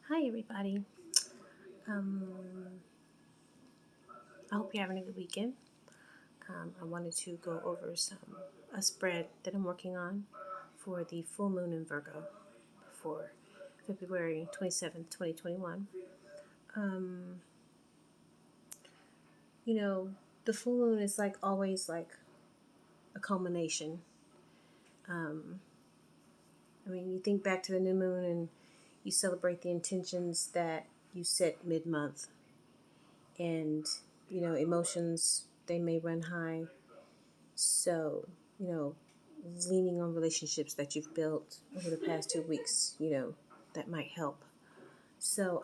Hi, everybody. Um, I hope you're having a good weekend. I wanted to go over a spread that I'm working on for the full moon in Virgo for February 27th, 2021. Um, you know, the full moon is like always like a culmination. Um, you think back to the new moon and you celebrate the intentions that you set mid month, and emotions they may run high. So, you know, leaning on relationships that you've built over the past 2 weeks, that might help. So,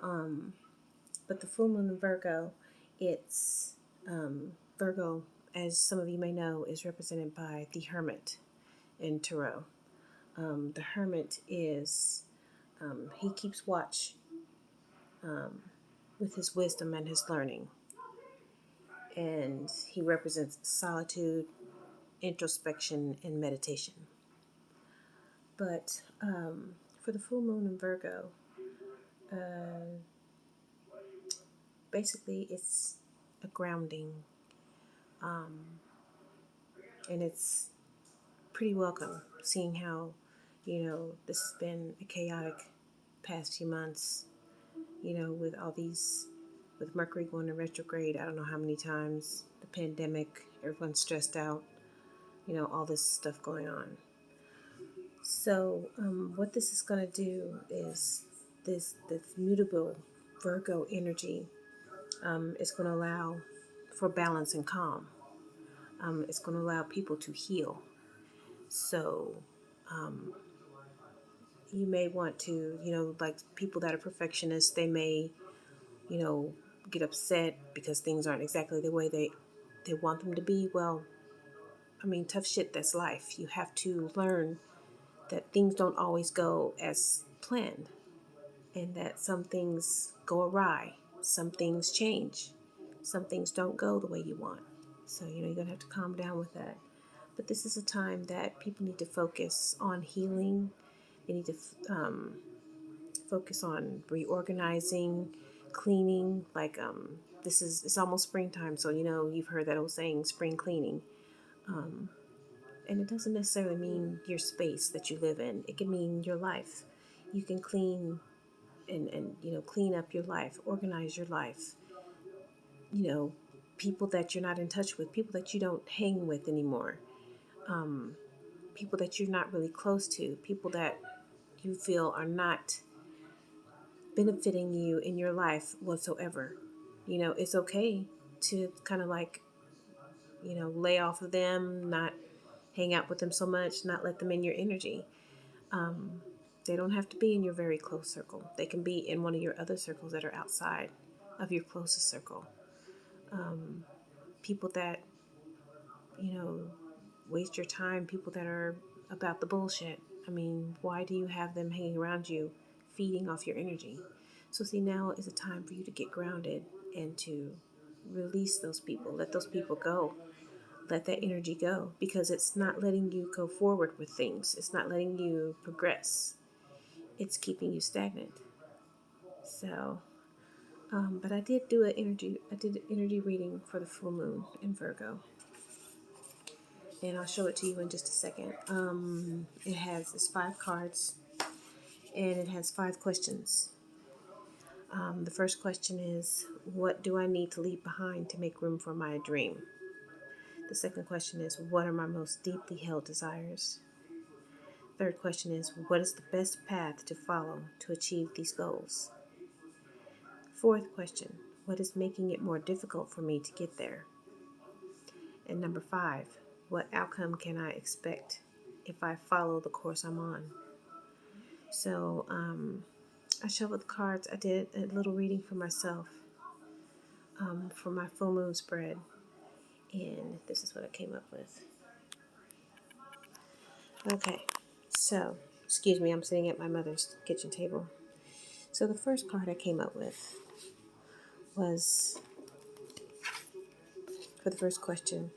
but the full moon in Virgo, it's Virgo, as some of you may know, is represented by the Hermit in Tarot. The Hermit is, he keeps watch um, with his wisdom and his learning. And he represents solitude, introspection, and meditation. But for the full moon in Virgo, uh, basically it's a grounding, um, and it's pretty welcome seeing how, this has been a chaotic past few months, with all these, with Mercury going to retrograde, I don't know how many times, the pandemic, everyone's stressed out, all this stuff going on. So, what this is going to do is this mutable Virgo energy is going to allow for balance and calm. It's going to allow people to heal. So, um, you may want to, like people that are perfectionists, they may, you know, get upset because things aren't exactly the way they want them to be. Well, tough shit, that's life. You have to learn that things don't always go as planned, and that some things go awry, some things change, some things don't go the way you want. So, you're going to have to calm down with that. But this is a time that people need to focus on healing. They need to focus on reorganizing, cleaning. Like, it's almost springtime, so, you've heard that old saying, spring cleaning. Um, and it doesn't necessarily mean your space that you live in, it can mean your life. You can clean and clean up your life, organize your life. People that you're not in touch with, people that you don't hang with anymore, um, people that you're not really close to, people that you feel are not benefiting you in your life whatsoever. It's okay to kind of like, lay off of them, not hang out with them so much, not let them in your energy. Um, they don't have to be in your very close circle. They can be in one of your other circles that are outside of your closest circle. Um, People that, you know, waste your time, people that are about the bullshit. Why do you have them hanging around you, feeding off your energy? So, see, now is a time for you to get grounded and to release those people, let those people go, let that energy go, because it's not letting you go forward with things, it's not letting you progress, it's keeping you stagnant. So, but I did an energy reading for the full moon in Virgo, and I'll show it to you in just a second. It's 5 cards, and it has 5 questions. The first question is, what do I need to leave behind to make room for my dream? The second question is, what are my most deeply held desires? Third question is, what is the best path to follow to achieve these goals? Fourth question, what is making it more difficult for me to get there? And number 5, what outcome can I expect if I follow the course I'm on? So I shuffled the cards. I did a little reading for myself for my full moon spread, and this is what I came up with. Okay, so, excuse me, I'm sitting at my mother's kitchen table. So the first card I came up with was, for the first question,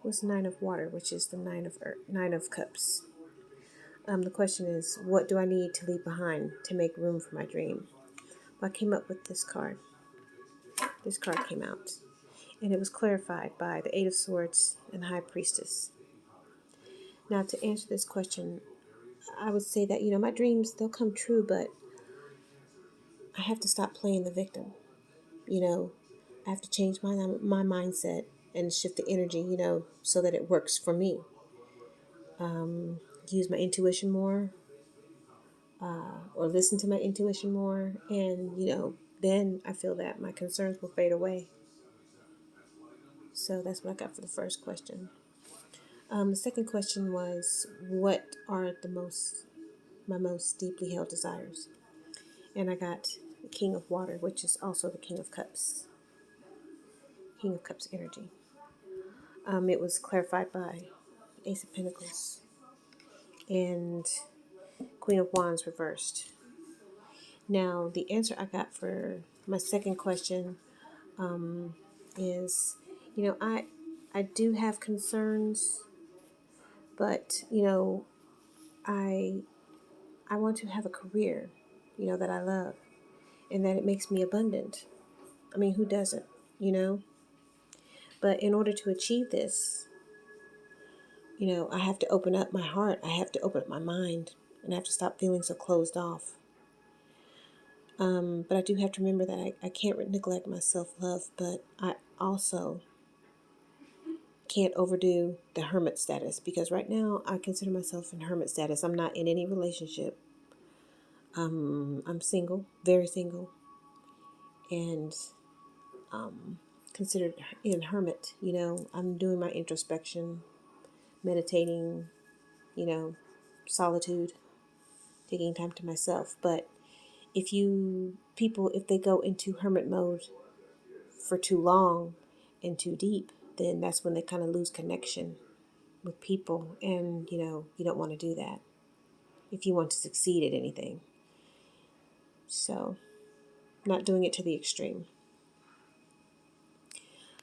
was Nine of Water, which is the Nine of Cups. The question is, what do I need to leave behind to make room for my dream? I came up with this card. This card came out, and it was clarified by the Eight of Swords and High Priestess. Now, to answer this question, I would say that, my dreams, they'll come true, but I have to stop playing the victim. I have to change my mindset and shift the energy, so that it works for me. Use my intuition more, or listen to my intuition more, and, then I feel that my concerns will fade away. So that's what I got for the first question. The second question was, what are my most deeply held desires? And I got the King of Water, which is also the King of Cups. King of Cups energy. It was clarified by Ace of Pentacles and Queen of Wands reversed. Now, the answer I got for my second question is, I do have concerns, but I want to have a career, that I love, and that it makes me abundant. I mean, who doesn't, But in order to achieve this, I have to open up my heart. I have to open up my mind, and I have to stop feeling so closed off. But I do have to remember that I can't neglect my self-love, but I also can't overdo the hermit status, because right now I consider myself in hermit status. I'm not in any relationship. I'm single, very single, and considered in hermit. I'm doing my introspection, meditating, solitude, taking time to myself. But if they go into hermit mode for too long and too deep, then that's when they kind of lose connection with people. And, you don't want to do that if you want to succeed at anything. So, not doing it to the extreme.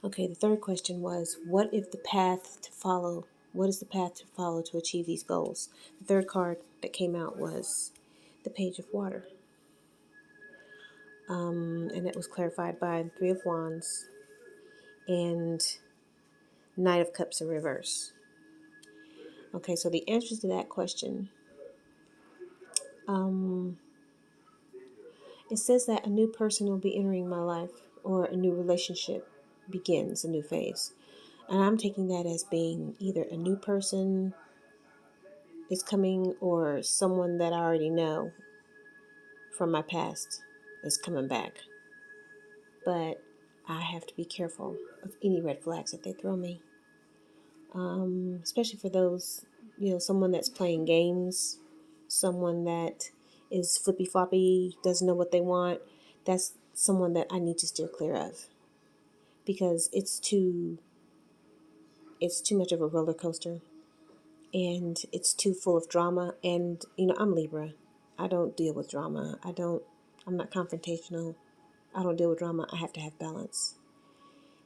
Okay, the third question was, what is the path to follow to achieve these goals? The third card that came out was the Page of Water. And it was clarified by the Three of Wands and Knight of Cups in reverse. Okay, so the answers to that question, it says that a new person will be entering my life, or a new relationship begins, a new phase. And I'm taking that as being either a new person is coming, or someone that I already know from my past is coming back. But I have to be careful of any red flags that they throw me. Especially for those, someone that's playing games, someone that is flippy floppy, doesn't know what they want. That's someone that I need to steer clear of, because it's too much of a roller coaster, and it's too full of drama. And I'm Libra. I don't deal with drama. I'm not confrontational. I don't deal with drama. I have to have balance.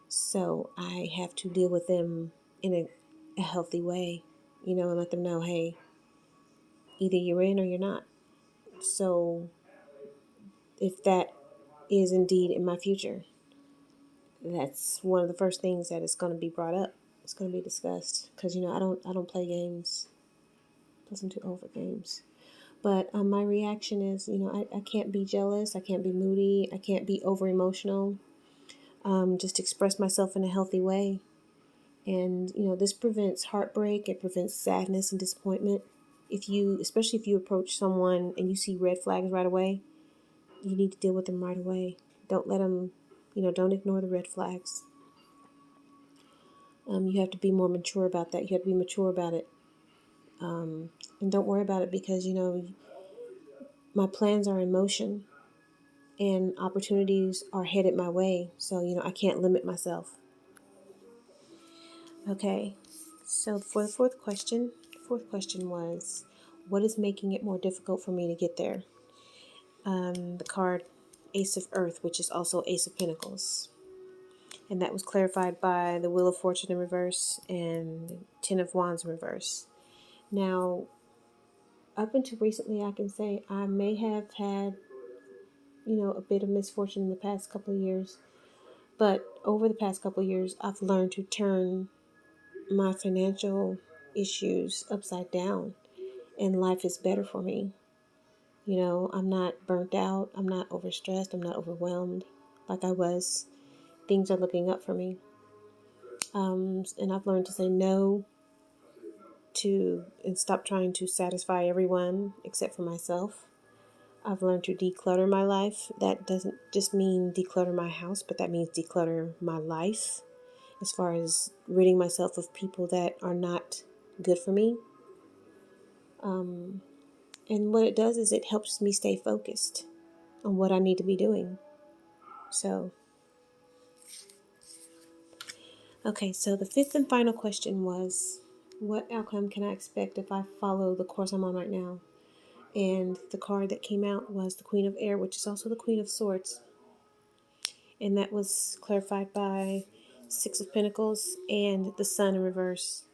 So I have to deal with them in a healthy way, and let them know, hey, either you're in or you're not. So if that is indeed in my future, that's one of the first things that is going to be brought up. It's going to be discussed, because I don't play games. Listen to over games. But my reaction is, I can't be jealous. I can't be moody. I can't be over emotional. Just express myself in a healthy way. And, this prevents heartbreak. It prevents sadness and disappointment. Especially if you approach someone and you see red flags right away, you need to deal with them right away. Don't let them, don't ignore the red flags. You have to be more mature about that. You have to be mature about it. And don't worry about it, because, my plans are in motion and opportunities are headed my way. So, I can't limit myself. Okay. So for the fourth question was, what is making it more difficult for me to get there? The card Ace of Earth, which is also Ace of Pentacles. And that was clarified by the Wheel of Fortune in reverse and Ten of Wands in reverse. Now, up until recently, I can say I may have had a bit of misfortune in the past couple of years. But over the past couple of years, I've learned to turn my financial issues upside down, and life is better for me. I'm not burnt out. I'm not overstressed. I'm not overwhelmed like I was. Things are looking up for me. And I've learned to say no and stop trying to satisfy everyone except for myself. I've learned to declutter my life. That doesn't just mean declutter my house, but that means declutter my life as far as ridding myself of people that are not good for me. And what it does is it helps me stay focused on what I need to be doing. So, okay, so the fifth and final question was, what outcome can I expect if I follow the course I'm on right now? And the card that came out was the Queen of Air, which is also the Queen of Swords. And that was clarified by Six of Pentacles and the Sun in reverse.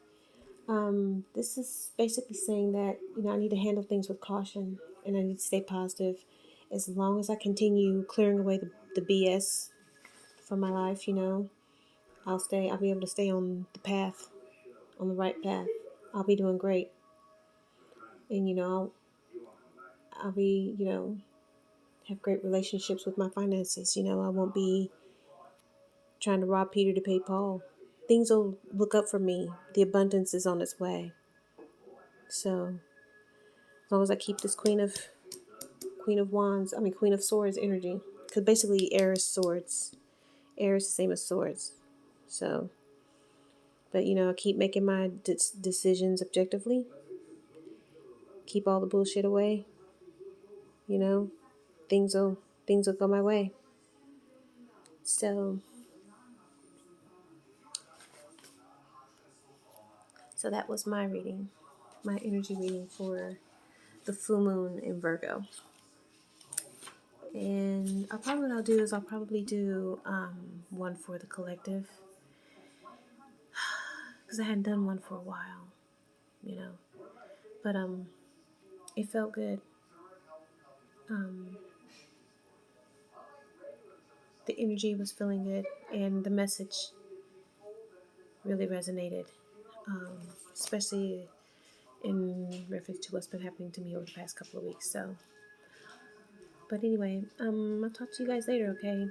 This is basically saying that, I need to handle things with caution and I need to stay positive. As long as I continue clearing away the BS from my life, I'll be able to stay on the path, on the right path. I'll be doing great. And, I'll be, have great relationships with my finances. I won't be trying to rob Peter to pay Paul. Things will look up for me. The abundance is on its way. So as long as I keep this Queen of Swords energy, because basically air is swords. Air is the same as swords. So, but I keep making my decisions objectively. Keep all the bullshit away. You know, things will go my way. So that was my reading, my energy reading for the full moon in Virgo. And what I'll do is I'll probably do one for the collective, because I hadn't done one for a while, but it felt good. The energy was feeling good, and the message really resonated, especially in reference to what's been happening to me over the past couple of weeks. So, but anyway, I'll talk to you guys later, okay?